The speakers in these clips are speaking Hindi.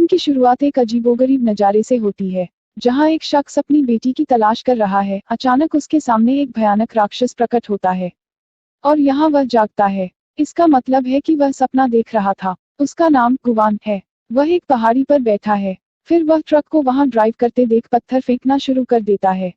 की शुरुआत एक अजीबोगरीब नज़ारे से होती है, जहां एक शख्स अपनी बेटी की तलाश कर रहा है। अचानक उसके सामने एक भयानक राक्षस प्रकट होता है और यहाँ वह जागता है। इसका मतलब है कि वह सपना देख रहा था। उसका नाम गुवान है। वह एक पहाड़ी पर बैठा है। फिर वह ट्रक को वहां ड्राइव करते देख पत्थर फेंकना शुरू कर देता है।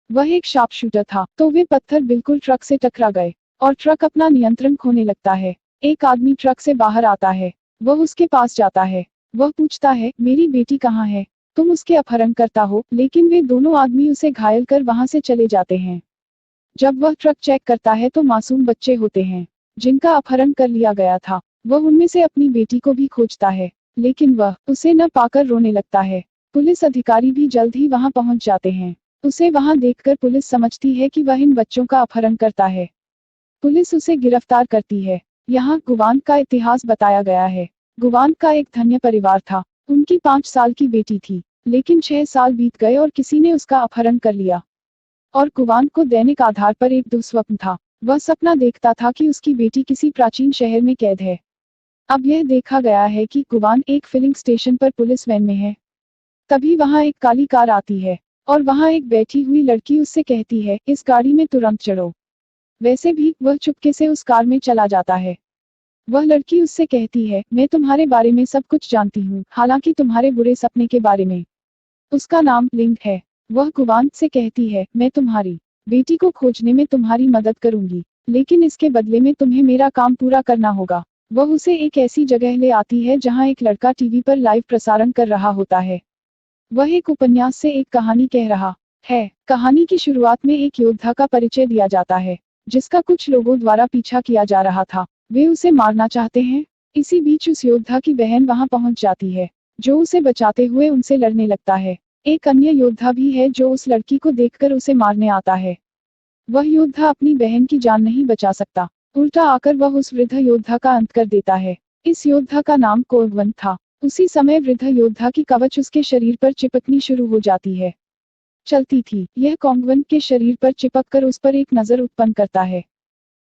वह एक शार्प शूटर था, तो वे पत्थर बिल्कुल ट्रक से टकरा गए और ट्रक अपना नियंत्रण खोने लगता है। एक आदमी ट्रक से बाहर आता है। वह उसके पास जाता है। वह पूछता है, मेरी बेटी कहाँ है? तुम उसके अपहरण करता हो। लेकिन वे दोनों आदमी उसे घायल कर वहां से चले जाते हैं। जब वह ट्रक चेक करता है तो मासूम बच्चे होते हैं जिनका अपहरण कर लिया गया था। वह उनमें से अपनी बेटी को भी खोजता है, लेकिन वह उसे न पाकर रोने लगता है। पुलिस अधिकारी भी जल्द ही वहां पहुंच जाते हैं। उसे वहां देखकर पुलिस समझती है कि वह इन बच्चों का अपहरण करता है। पुलिस उसे गिरफ्तार करती है। यहाँ गुवान का इतिहास बताया गया है। गुवान का एक धन्य परिवार था। उनकी 5 साल की बेटी थी, लेकिन 6 साल बीत गए और किसी ने उसका अपहरण कर लिया। और गुवान को दैनिक आधार पर एक दुस्वप्न था। वह सपना देखता था कि उसकी बेटी किसी प्राचीन शहर में कैद है। अब यह देखा गया है कि गुवान एक फिलिंग स्टेशन पर पुलिस वैन में है। तभी वहां एक काली कार आती है और वहां एक बैठी हुई लड़की उससे कहती है, इस गाड़ी में तुरंत चढ़ो। वैसे भी वह चुपके से उस कार में चला जाता है। वह लड़की उससे कहती है, मैं तुम्हारे बारे में सब कुछ जानती हूँ, हालांकि तुम्हारे बुरे सपने के बारे में। उसका नाम लिंग है। वह गुवान से कहती है, मैं तुम्हारी बेटी को खोजने में तुम्हारी मदद करूंगी, लेकिन इसके बदले में तुम्हें मेरा काम पूरा करना होगा। वह उसे एक ऐसी जगह ले आती है जहां एक लड़का टीवी पर लाइव प्रसारण कर रहा होता है। वह एक उपन्यास से एक कहानी कह रहा है। कहानी की शुरुआत में एक योद्धा का परिचय दिया जाता है, जिसका कुछ लोगों द्वारा पीछा किया जा रहा था। वे उसे मारना चाहते हैं। इसी बीच उस योद्धा की बहन वहां पहुंच जाती है, जो उसे बचाते हुए उनसे लड़ने लगता है। एक अन्य योद्धा भी है जो उस लड़की को देखकर उसे मारने आता है। वह योद्धा अपनी बहन की जान नहीं बचा सकता। उल्टा आकर वह उस वृद्ध योद्धा का अंत कर देता है। इस योद्धा का नाम कोगवन था। उसी समय वृद्ध योद्धा की कवच उसके शरीर पर चिपकनी शुरू हो जाती है। चलती थी। यह कोगवन के शरीर पर चिपक कर उस पर एक नजर उत्पन्न करता है।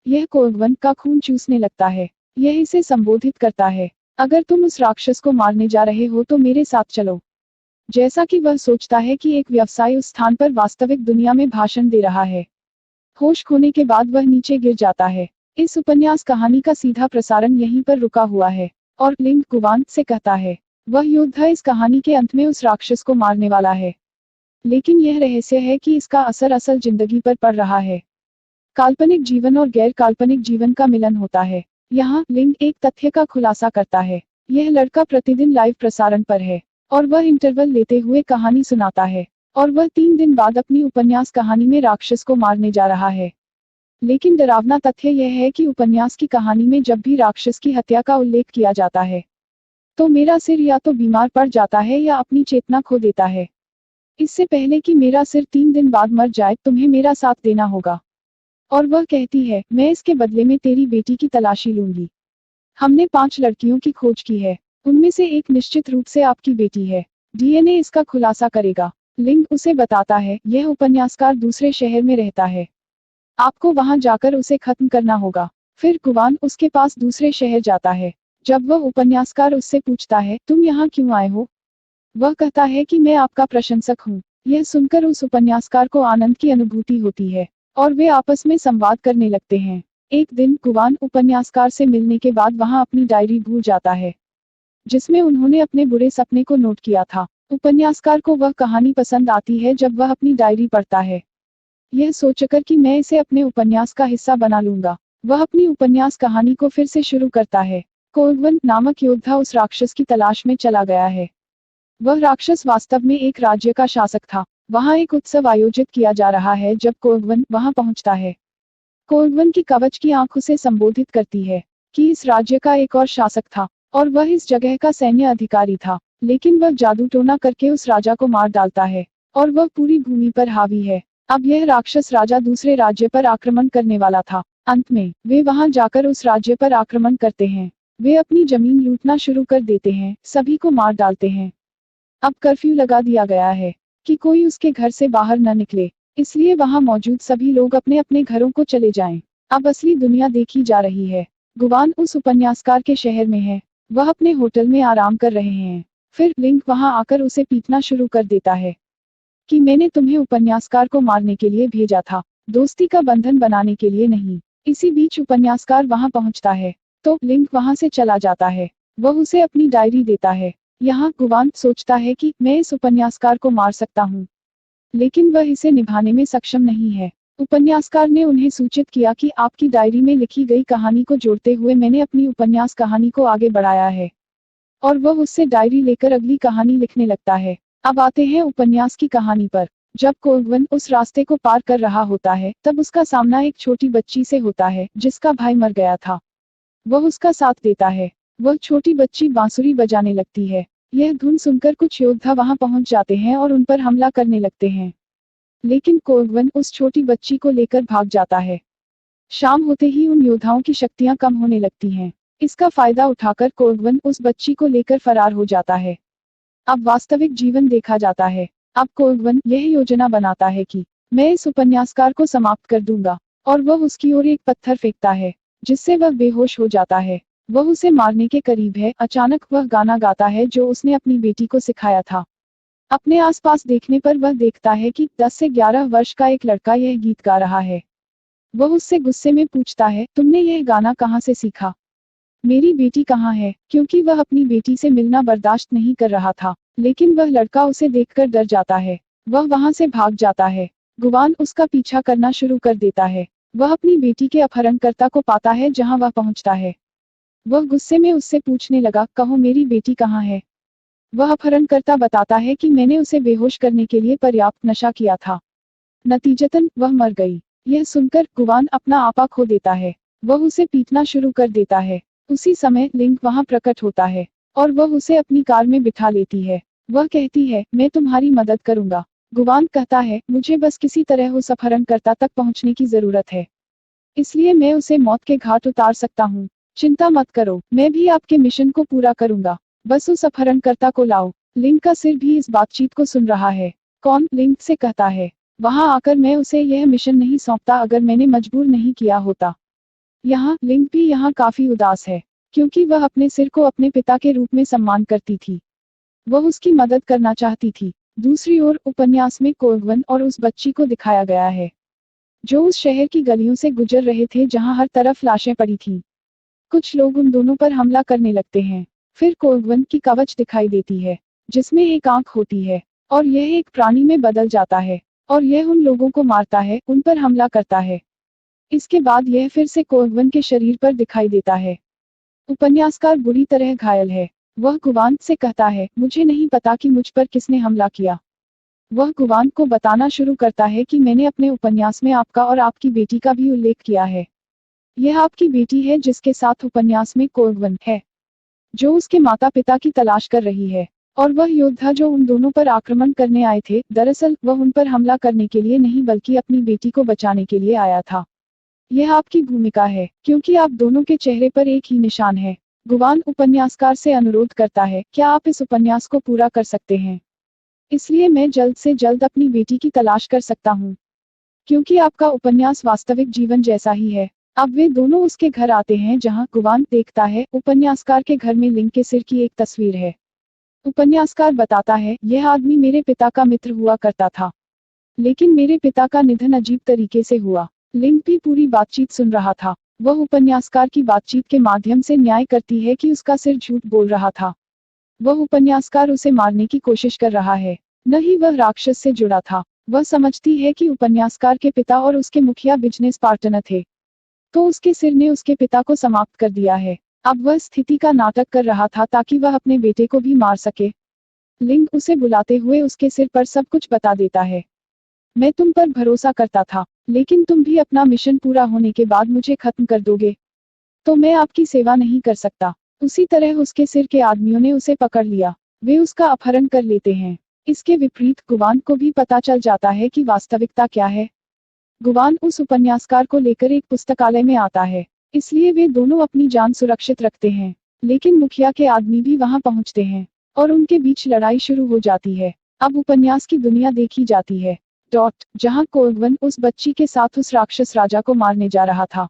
यह कोगवन का खून चूसने लगता है। यह इसे संबोधित करता है, अगर तुम उस राक्षस को मारने जा रहे हो तो मेरे साथ चलो। जैसा कि वह सोचता है कि एक व्यवसाय उस स्थान पर वास्तविक दुनिया में भाषण दे रहा है। होश खोने के बाद वह नीचे गिर जाता है। इस उपन्यास कहानी का सीधा प्रसारण यहीं पर रुका हुआ है और लिंग गुवान से कहता है, वह योद्धा इस कहानी के अंत में उस राक्षस को मारने वाला है। लेकिन यह रहस्य है कि इसका असर असल जिंदगी पर पड़ रहा है। काल्पनिक जीवन और गैर काल्पनिक जीवन का मिलन होता है। यहाँ लिंग एक तथ्य का खुलासा करता है। यह लड़का प्रतिदिन लाइव प्रसारण पर है और वह इंटरवल लेते हुए कहानी सुनाता है। और वह 3 दिन बाद अपनी उपन्यास कहानी में राक्षस को मारने जा रहा है। लेकिन डरावना तथ्य यह है कि उपन्यास की कहानी में जब भी राक्षस की हत्या का उल्लेख किया जाता है, तो मेरा सिर या तो बीमार पड़ जाता है या अपनी चेतना खो देता है। इससे पहले कि मेरा सिर 3 दिन बाद मर जाए, तुम्हें मेरा साथ देना होगा। और वह कहती है, मैं इसके बदले में तेरी बेटी की तलाशी लूंगी। हमने 5 लड़कियों की खोज की है। उनमें से एक निश्चित रूप से आपकी बेटी है। डीएनए इसका खुलासा करेगा। लिंग उसे बताता है, यह उपन्यासकार दूसरे शहर में रहता है। आपको वहां जाकर उसे खत्म करना होगा। फिर गुवान उसके पास दूसरे शहर जाता है। जब वह उपन्यासकार उससे पूछता है, तुम यहाँ क्यों आए हो? वह कहता है कि मैं आपका प्रशंसक हूँ। यह सुनकर उस उपन्यासकार को आनंद की अनुभूति होती है और वे आपस में संवाद करने लगते हैं। एक दिन गुवान उपन्यासकार से मिलने के बाद वहां अपनी डायरी भूल जाता है, जिसमें उन्होंने अपने बुरे सपने को नोट किया था। उपन्यासकार को वह कहानी पसंद आती है जब वह अपनी डायरी पढ़ता है, यह सोचकर कि मैं इसे अपने उपन्यास का हिस्सा बना लूंगा। वह अपनी उपन्यास कहानी को फिर से शुरू करता है। कोगवन नामक योद्धा उस राक्षस की तलाश में चला गया है। वह राक्षस वास्तव में एक राज्य का शासक था। वहां एक उत्सव आयोजित किया जा रहा है जब कोगवन वहां पहुंचता है। कोगवन की कवच की आंख उसे संबोधित करती है कि इस राज्य का एक और शासक था और वह इस जगह का सैन्य अधिकारी था। लेकिन वह जादू टोना करके उस राजा को मार डालता है और वह पूरी भूमि पर हावी है। अब यह राक्षस राजा दूसरे राज्य पर आक्रमण करने वाला था। अंत में वे वहां जाकर उस राज्य पर आक्रमण करते हैं। वे अपनी जमीन लूटना शुरू कर देते हैं, सभी को मार डालते हैं। अब कर्फ्यू लगा दिया गया है कि कोई उसके घर से बाहर न निकले, इसलिए वहां मौजूद सभी लोग अपने अपने घरों को चले जाएं। अब असली दुनिया देखी जा रही है। गुवान उस उपन्यासकार के शहर में है। वह अपने होटल में आराम कर रहे हैं। फिर लिंक वहां आकर उसे पीटना शुरू कर देता है कि मैंने तुम्हें उपन्यासकार को मारने के लिए भेजा था, दोस्ती का बंधन बनाने के लिए नहीं। इसी बीच उपन्यासकार वहां पहुंचता है तो लिंक वहां से चला जाता है। वह उसे अपनी डायरी देता है। यहाँ गुवान सोचता है कि मैं इस उपन्यासकार को मार सकता हूँ, लेकिन वह इसे निभाने में सक्षम नहीं है। उपन्यासकार ने उन्हें सूचित किया कि आपकी डायरी में लिखी गई कहानी को जोड़ते हुए मैंने अपनी उपन्यास कहानी को आगे बढ़ाया है, और वह उससे डायरी लेकर अगली कहानी लिखने लगता है। अब आते हैं उपन्यास की कहानी पर। जब कोगवन उस रास्ते को पार कर रहा होता है तब उसका सामना एक छोटी बच्ची से होता है जिसका भाई मर गया था। वह उसका साथ देता है। वह छोटी बच्ची बांसुरी बजाने लगती है। यह धुन सुनकर कुछ योद्धा वहां पहुंच जाते हैं और उन पर हमला करने लगते हैं, लेकिन कोगवन उस छोटी बच्ची को लेकर भाग जाता है। शाम होते ही उन योद्धाओं की शक्तियां कम होने लगती हैं। इसका फायदा उठाकर कोगवन उस बच्ची को लेकर फरार हो जाता है। अब वास्तविक जीवन देखा जाता है। अब कोगवन यह योजना बनाता है कि मैं इस उपन्यासकार को समाप्त कर दूंगा, और वह उसकी ओर एक पत्थर फेंकता है जिससे वह बेहोश हो जाता है। वह उसे मारने के करीब है। अचानक वह गाना गाता है जो उसने अपनी बेटी को सिखाया था। अपने आसपास देखने पर वह देखता है कि 10 से 11 वर्ष का एक लड़का यह गीत गा रहा है। वह उससे गुस्से में पूछता है, तुमने यह गाना कहाँ से सीखा? मेरी बेटी कहाँ है? क्योंकि वह अपनी बेटी से मिलना बर्दाश्त नहीं कर रहा था, लेकिन वह लड़का उसे देखकर डर जाता है। वह वहां से भाग जाता है। गुवान उसका पीछा करना शुरू कर देता है। वह अपनी बेटी के अपहरणकर्ता को पाता है जहां वह पहुंचता है। वह गुस्से में उससे पूछने लगा, कहो मेरी बेटी कहाँ है? वह अपहरणकर्ता बताता है कि मैंने उसे बेहोश करने के लिए पर्याप्त नशा किया था, नतीजतन वह मर गई। यह सुनकर गुवान अपना आपा खो देता है। वह उसे पीटना शुरू कर देता है। उसी समय लिंक वहां प्रकट होता है और वह उसे अपनी कार में बिठा लेती है। वह कहती है, मैं तुम्हारी मदद करूंगा। गुवान कहता है, मुझे बस किसी तरह उस अपहरणकर्ता तक पहुंचने की जरूरत है, इसलिए मैं उसे मौत के घाट उतार सकता हूँ। चिंता मत करो, मैं भी आपके मिशन को पूरा करूंगा, बस उस अपहरणकर्ता को लाओ। लिंक का सिर भी इस बातचीत को सुन रहा है। कौन? लिंक से कहता है, वहां आकर मैं उसे यह मिशन नहीं सौंपता अगर मैंने मजबूर नहीं किया होता। यहाँ लिंक भी यहाँ काफी उदास है, क्योंकि वह अपने सिर को अपने पिता के रूप में सम्मान करती थी। वह उसकी मदद करना चाहती थी। दूसरी ओर उपन्यास में कोगवन और उस बच्ची को दिखाया गया है जो उस शहर की गलियों से गुजर रहे थे जहां हर तरफ लाशें पड़ी थीं। कुछ लोग उन दोनों पर हमला करने लगते हैं। फिर कोगवन की कवच दिखाई देती है जिसमें एक आंख होती है, और यह एक प्राणी में बदल जाता है, और यह उन लोगों को मारता है, उन पर हमला करता है। इसके बाद यह फिर से कोगवन के शरीर पर दिखाई देता है। उपन्यासकार बुरी तरह घायल है। वह गुवान से कहता है, मुझे नहीं पता कि मुझ पर किसने हमला किया। वह गुवान को बताना शुरू करता है कि मैंने अपने उपन्यास में आपका और आपकी बेटी का भी उल्लेख किया है। यह आपकी बेटी है जिसके साथ उपन्यास में कोगवन है, जो उसके माता पिता की तलाश कर रही है। और वह योद्धा जो उन दोनों पर आक्रमण करने आए थे, दरअसल वह उन पर हमला करने के लिए नहीं बल्कि अपनी बेटी को बचाने के लिए आया था। यह आपकी भूमिका है, क्योंकि आप दोनों के चेहरे पर एक ही निशान है। गुवान उपन्यासकार से अनुरोध करता है, क्या आप इस उपन्यास को पूरा कर सकते हैं? इसलिए मैं जल्द से जल्द अपनी बेटी की तलाश कर सकता हूँ, क्योंकि आपका उपन्यास वास्तविक जीवन जैसा ही है। अब वे दोनों उसके घर आते हैं जहां गुवान देखता है उपन्यासकार के घर में लिंक के सिर की एक तस्वीर है। उपन्यासकार बताता है, यह आदमी मेरे पिता का मित्र हुआ करता था, लेकिन मेरे पिता का निधन अजीब तरीके से हुआ। लिंक भी पूरी बातचीत सुन रहा था। वह उपन्यासकार की बातचीत के माध्यम से न्याय करती है कि उसका सिर झूठ बोल रहा था। वह उपन्यासकार उसे मारने की कोशिश कर रहा है, न ही वह राक्षस से जुड़ा था। वह समझती है कि उपन्यासकार के पिता और उसके मुखिया बिजनेस पार्टनर थे, तो उसके सिर ने उसके पिता को समाप्त कर दिया है। अब वह स्थिति का नाटक कर रहा था ताकि वह अपने बेटे को भी मार सके। लिंक उसे बुलाते हुए उसके सिर पर सब कुछ बता देता है। मैं तुम पर भरोसा करता था, लेकिन तुम भी अपना मिशन पूरा होने के बाद मुझे खत्म कर दोगे, तो मैं आपकी सेवा नहीं कर सकता। उसी तरह उसके सिर के आदमियों ने उसे पकड़ लिया। वे उसका अपहरण कर लेते हैं। इसके विपरीत गुवान को भी पता चल जाता है कि वास्तविकता क्या है। गुवान उस उपन्यासकार को लेकर एक पुस्तकालय में आता है, इसलिए वे दोनों अपनी जान सुरक्षित रखते हैं। लेकिन मुखिया के आदमी भी वहां पहुंचते हैं और उनके बीच लड़ाई शुरू हो जाती है। अब उपन्यास की दुनिया देखी जाती है जहां कोगवन उस बच्ची के साथ उस राक्षस राजा को मारने जा रहा था।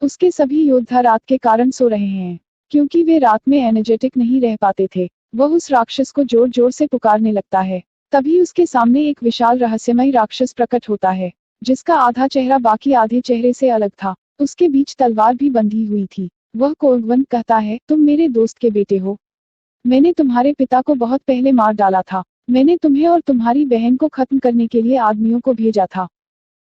उसके सभी योद्धा रात के कारण सो रहे हैं, क्योंकि वे रात में एनर्जेटिक नहीं रह पाते थे। वह उस राक्षस को जोर जोर से पुकारने लगता है। तभी उसके सामने एक विशाल रहस्यमयी राक्षस प्रकट होता है, जिसका आधा चेहरा बाकी आधे चेहरे से अलग था। उसके बीच तलवार भी बंधी हुई थी। वह कोगवन कहता है, तुम मेरे दोस्त के बेटे हो। मैंने तुम्हारे पिता को बहुत पहले मार डाला था। मैंने तुम्हें और तुम्हारी बहन को खत्म करने के लिए आदमियों को भेजा था,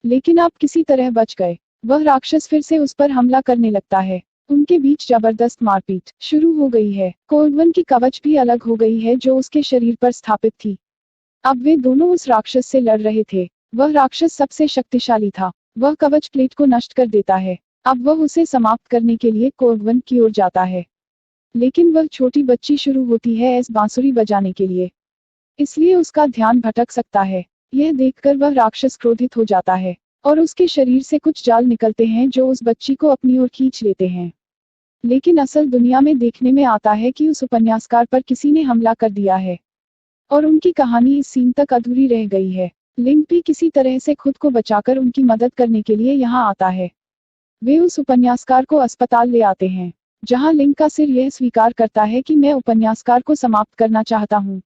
लेकिन आप किसी तरह बच गए। वह राक्षस फिर से उस पर हमला करने लगता है। उनके बीच जबरदस्त मारपीट शुरू हो गई है। कोगवन की कवच भी अलग हो गई है जो उसके शरीर पर स्थापित थी। अब वे दोनों उस राक्षस से लड़ रहे थे। वह राक्षस सबसे शक्तिशाली था। वह कवच प्लेट को नष्ट कर देता है। अब वह उसे समाप्त करने के लिए कोगवन की ओर जाता है, लेकिन वह छोटी बच्ची शुरू होती है बांसुरी बजाने के लिए, इसलिए उसका ध्यान भटक सकता है। यह देखकर वह राक्षस क्रोधित हो जाता है और उसके शरीर से कुछ जाल निकलते हैं जो उस बच्ची को अपनी ओर खींच लेते हैं। लेकिन असल दुनिया में देखने में आता है कि उस उपन्यासकार पर किसी ने हमला कर दिया है और उनकी कहानी इस सीन तक अधूरी रह गई है। लिंक भी किसी तरह से खुद को बचाकर उनकी मदद करने के लिए यहाँ आता है। वे उस उपन्यासकार को अस्पताल ले आते हैं, जहाँ लिंक का सिर यह स्वीकार करता है कि मैं उपन्यासकार को समाप्त करना चाहता हूँ।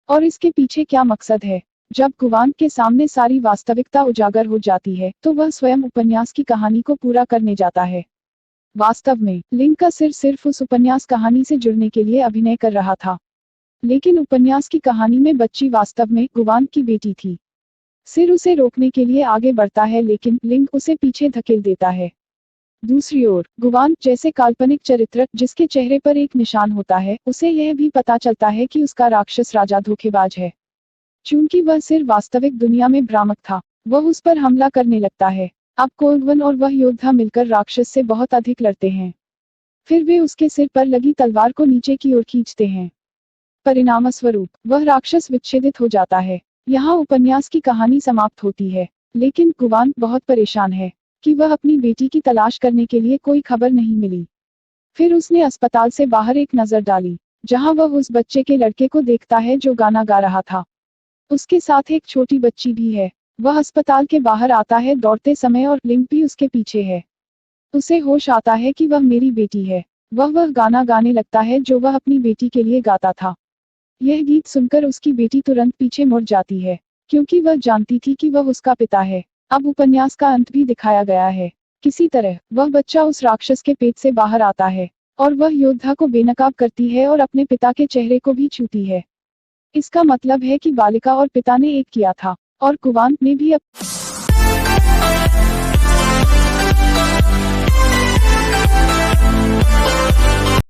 और इसके पीछे क्या मकसद है? जब गुवान के सामने सारी वास्तविकता उजागर हो जाती है, तो वह स्वयं उपन्यास की कहानी को पूरा करने जाता है। वास्तव में लिंक का सिर सिर्फ उस उपन्यास कहानी से जुड़ने के लिए अभिनय कर रहा था, लेकिन उपन्यास की कहानी में बच्ची वास्तव में गुवान की बेटी थी। सिर उसे रोकने के लिए आगे बढ़ता है, लेकिन लिंक उसे पीछे धकेल देता है। दूसरी ओर गुवान जैसे काल्पनिक चरित्र जिसके चेहरे पर एक निशान होता है, उसे यह भी पता चलता है कि उसका राक्षस राजा धोखेबाज है। चूंकि वह सिर वास्तविक दुनिया में भ्रामक था, वह उस पर हमला करने लगता है। अब कोगवन और वह योद्धा मिलकर राक्षस से बहुत अधिक लड़ते हैं। फिर वे उसके सिर पर लगी तलवार को नीचे की ओर खींचते हैं। परिणामस्वरूप वह राक्षस विच्छेदित हो जाता है। यहाँ उपन्यास की कहानी समाप्त होती है, लेकिन गुवान बहुत परेशान है कि वह अपनी बेटी की तलाश करने के लिए कोई खबर नहीं मिली। फिर उसने अस्पताल से बाहर एक नजर डाली, जहां वह उस बच्चे के लड़के को देखता है जो गाना गा रहा था। उसके साथ एक छोटी बच्ची भी है। वह अस्पताल के बाहर आता है दौड़ते समय और लिंक भी उसके पीछे है। उसे होश आता है कि वह मेरी बेटी है। वह गाना गाने लगता है जो वह अपनी बेटी के लिए गाता था। यह गीत सुनकर उसकी बेटी तुरंत पीछे मुड़ जाती है, क्योंकि वह जानती थी कि वह उसका पिता है। अब उपन्यास का अंत भी दिखाया गया है। किसी तरह वह बच्चा उस राक्षस के पेट से बाहर आता है और वह योद्धा को बेनकाब करती है और अपने पिता के चेहरे को भी छूती है। इसका मतलब है कि बालिका और पिता ने एक किया था और गुवान ने भी